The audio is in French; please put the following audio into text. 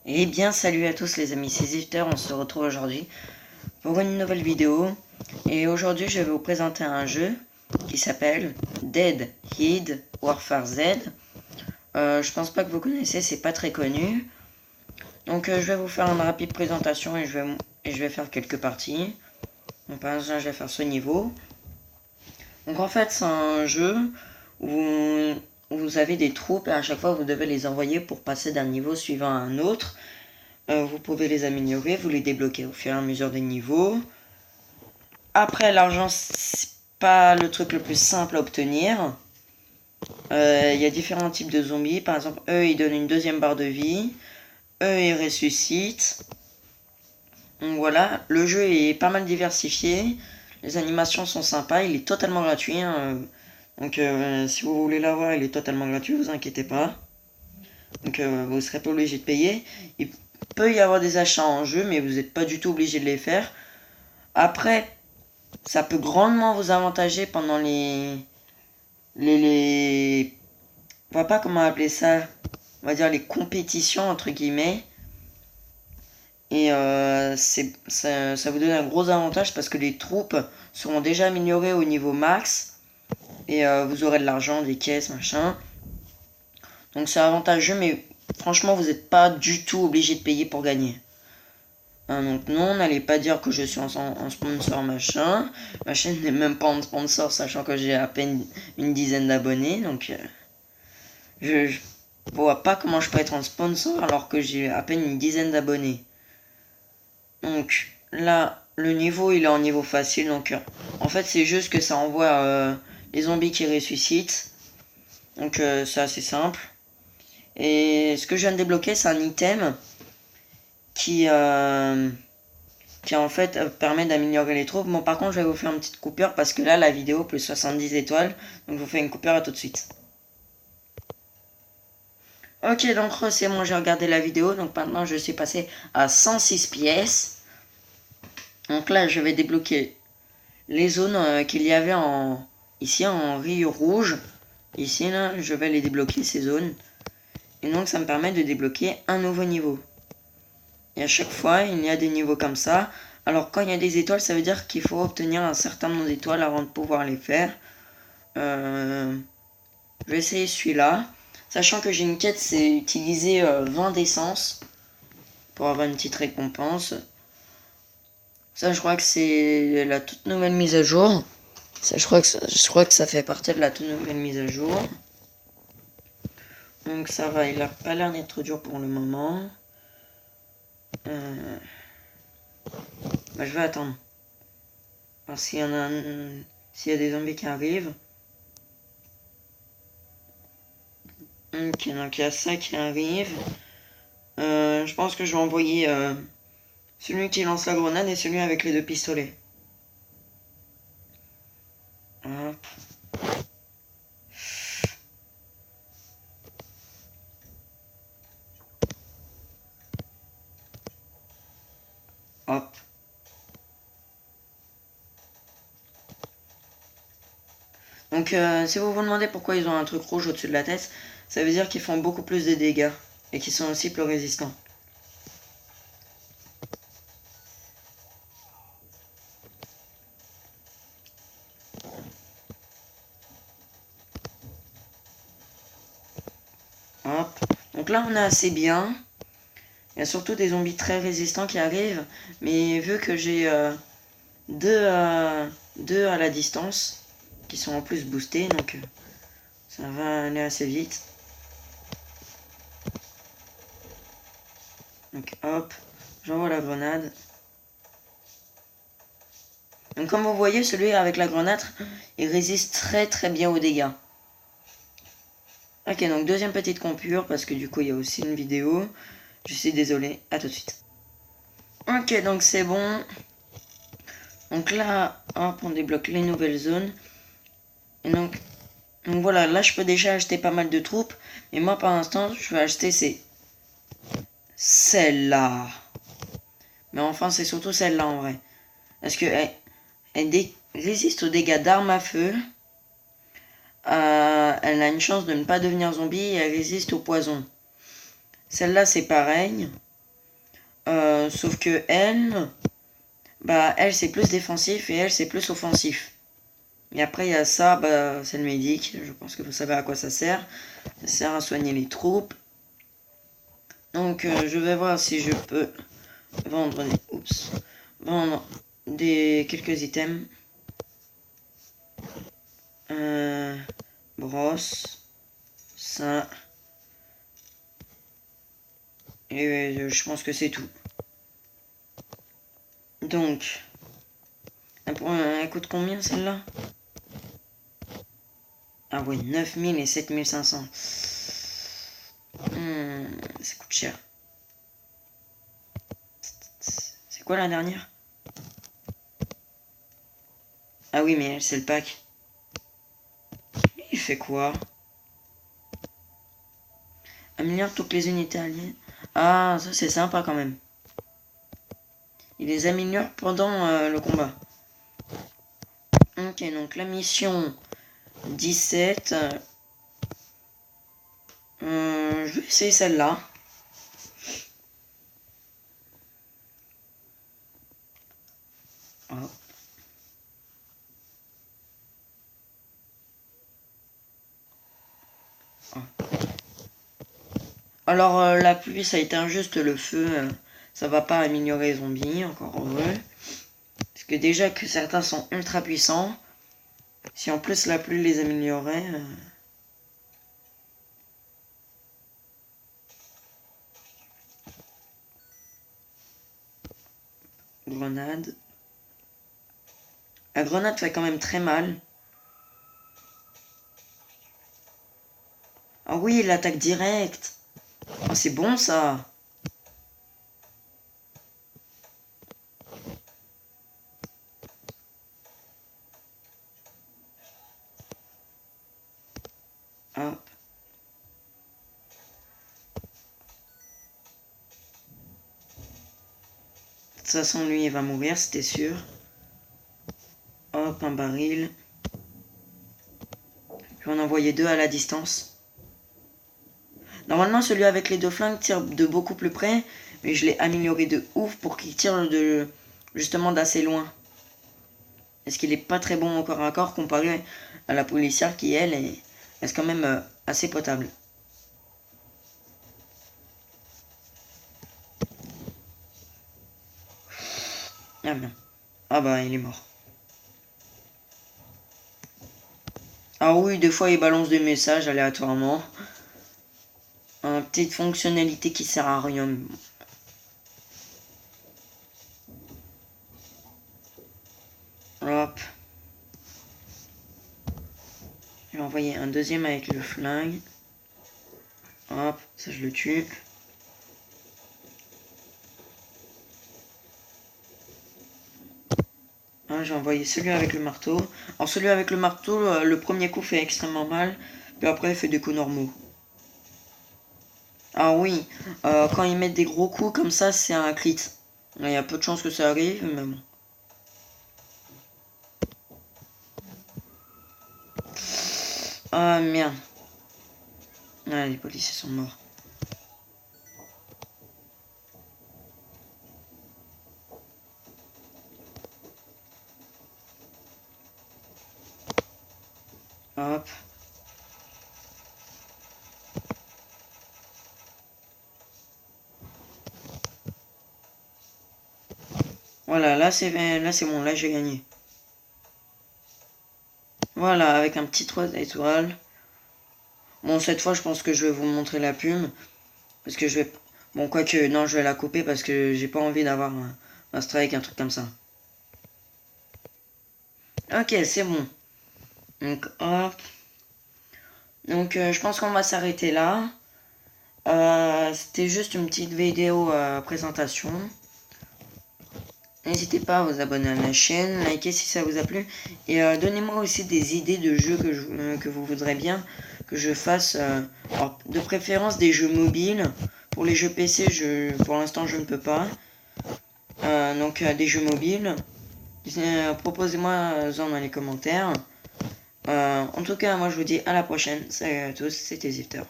Eh bien salut à tous les amis Césifter, on se retrouve aujourd'hui pour une nouvelle vidéo. Et aujourd'hui je vais vous présenter un jeu qui s'appelle Dead Hid Warfare Z. Je pense pas que vous connaissez, c'est pas très connu. Donc je vais vous faire une rapide présentation et je vais faire quelques parties. Donc par exemple je vais faire ce niveau. Donc en fait c'est un jeu où vous avez des troupes et à chaque fois vous devez les envoyer pour passer d'un niveau suivant à un autre. Vous pouvez les améliorer, vous les débloquez au fur et à mesure des niveaux. Après, l'argent, c'est pas le truc le plus simple à obtenir. Il y a différents types de zombies. Par exemple, eux, ils donnent une deuxième barre de vie. Eux, ils ressuscitent. Donc voilà, le jeu est pas mal diversifié. Les animations sont sympas. Il est totalement gratuit. Donc si vous voulez l'avoir, il est totalement gratuit, vous inquiétez pas. Donc vous ne serez pas obligé de payer. Il peut y avoir des achats en jeu, mais vous n'êtes pas du tout obligé de les faire. Après, ça peut grandement vous avantager pendant on va pas comment appeler ça, on va dire les compétitions entre guillemets. Et ça vous donne un gros avantage parce que les troupes seront déjà améliorées au niveau max. Et vous aurez de l'argent, des caisses, machin. Donc c'est avantageux, mais franchement, vous n'êtes pas du tout obligé de payer pour gagner. Donc non, n'allez pas dire que je suis en sponsor machin. Ma chaîne n'est même pas en sponsor, sachant que j'ai à peine une dizaine d'abonnés. Donc je vois pas comment je peux être en sponsor alors que j'ai à peine une dizaine d'abonnés. Donc là, le niveau il est en niveau facile. Donc en fait c'est juste que ça envoie les zombies qui ressuscitent. Donc c'est assez simple. Et ce que je viens de débloquer c'est un item qui en fait permet d'améliorer les troupes. Bon par contre je vais vous faire une petite coupure parce que là la vidéo plus 70 étoiles. Donc je vous fais une coupure, à tout de suite. Ok, donc c'est bon, j'ai regardé la vidéo. Donc maintenant je suis passé à 106 pièces. Donc là je vais débloquer les zones qu'il y avait ici en riz rouge. Ici là je vais les débloquer ces zones. Et donc ça me permet de débloquer un nouveau niveau. Et à chaque fois il y a des niveaux comme ça. Alors quand il y a des étoiles, ça veut dire qu'il faut obtenir un certain nombre d'étoiles avant de pouvoir les faire. Je vais essayer celui-là. Sachant que j'ai une quête, c'est utiliser 20 d'essence pour avoir une petite récompense. Ça, je crois que c'est la toute nouvelle mise à jour. Ça, je crois que ça fait partie de la toute nouvelle mise à jour. Donc ça va, il a pas l'air d'être dur pour le moment. Je vais attendre. Alors s'il y a des zombies qui arrivent. Ok, donc il y a ça qui arrive. Je pense que je vais envoyer celui qui lance la grenade et celui avec les deux pistolets. Hop. Hop. Donc si vous vous demandez pourquoi ils ont un truc rouge au-dessus de la tête, ça veut dire qu'ils font beaucoup plus de dégâts et qu'ils sont aussi plus résistants. Hop. Donc là on est assez bien. Il y a surtout des zombies très résistants qui arrivent. Mais vu que j'ai deux à la distance, qui sont en plus boostés, donc ça va aller assez vite. Donc hop, j'envoie la grenade. Donc comme vous voyez, celui avec la grenade, il résiste très très bien aux dégâts. Ok, donc deuxième petite coupure, parce que du coup il y a aussi une vidéo. Je suis désolé, à tout de suite. Ok, donc c'est bon. Donc là, hop, on débloque les nouvelles zones. Et donc voilà, là je peux déjà acheter pas mal de troupes. Mais moi pour l'instant, je vais acheter celle-là. Mais enfin, c'est surtout celle-là en vrai. Parce que elle résiste aux dégâts d'armes à feu. Elle a une chance de ne pas devenir zombie et elle résiste au poison. Celle-là, c'est pareil. Sauf que elle, bah elle c'est plus défensif et elle c'est plus offensif. Et après il y a ça, bah c'est le médic, je pense que vous savez à quoi ça sert. Ça sert à soigner les troupes. Donc je vais voir si je peux vendre quelques items. Brosse, ça. Et je pense que c'est tout. Donc, elle coûte combien celle-là? Ah oui, 9000 et 7500. Ça coûte cher. C'est quoi la dernière? Ah oui, mais c'est le pack. Il fait quoi? Améliore toutes les unités alliées. Ah, ça c'est sympa quand même. Il les améliore pendant le combat. Ok, donc la mission 17. Je vais essayer celle-là. Hop. Alors la pluie ça éteint juste le feu, ça va pas améliorer les zombies, encore heureux. Parce que déjà que certains sont ultra puissants, si en plus la pluie les améliorait... Grenade. La grenade fait quand même très mal. Ah oui, l'attaque directe. Oh, c'est bon ça. Hop. De toute façon, lui, il va mourir, c'était sûr. Hop, un baril. Je vais en envoyer 2 à la distance. Normalement, celui avec les 2 flingues tire de beaucoup plus près, mais je l'ai amélioré de ouf pour qu'il tire justement d'assez loin. Est-ce qu'il est pas très bon au corps à corps comparé à la policière qui, elle, est quand même assez potable. Ah bien. Ah bah, il est mort. Ah oui, des fois, il balance des messages aléatoirement. Une petite fonctionnalité qui sert à rien. Hop. Je vais envoyer un deuxième avec le flingue. Hop, ça je le tue. J'ai envoyé celui avec le marteau. Alors celui avec le marteau, le premier coup fait extrêmement mal. Puis après il fait des coups normaux. Ah oui, quand ils mettent des gros coups comme ça, c'est un crit. Il y a peu de chances que ça arrive, mais bon. Ah merde. Ah, les policiers sont morts. Hop. Voilà, là c'est bon, là j'ai gagné. Voilà, avec un petit 3 étoiles. Bon, cette fois, je pense que je vais vous montrer la pub. Parce que je vais... Bon, quoique, non, je vais la couper parce que j'ai pas envie d'avoir un strike, un truc comme ça. Ok, c'est bon. Donc, hop. Donc, je pense qu'on va s'arrêter là. C'était juste une petite vidéo présentation. N'hésitez pas à vous abonner à la chaîne, liker si ça vous a plu. Et donnez-moi aussi des idées de jeux que vous voudrez bien que je fasse. Alors, de préférence des jeux mobiles. Pour les jeux PC, pour l'instant, je ne peux pas. Donc, des jeux mobiles. Proposez-moi ça dans les commentaires. En tout cas, moi, je vous dis à la prochaine. Salut à tous, c'était Zifter.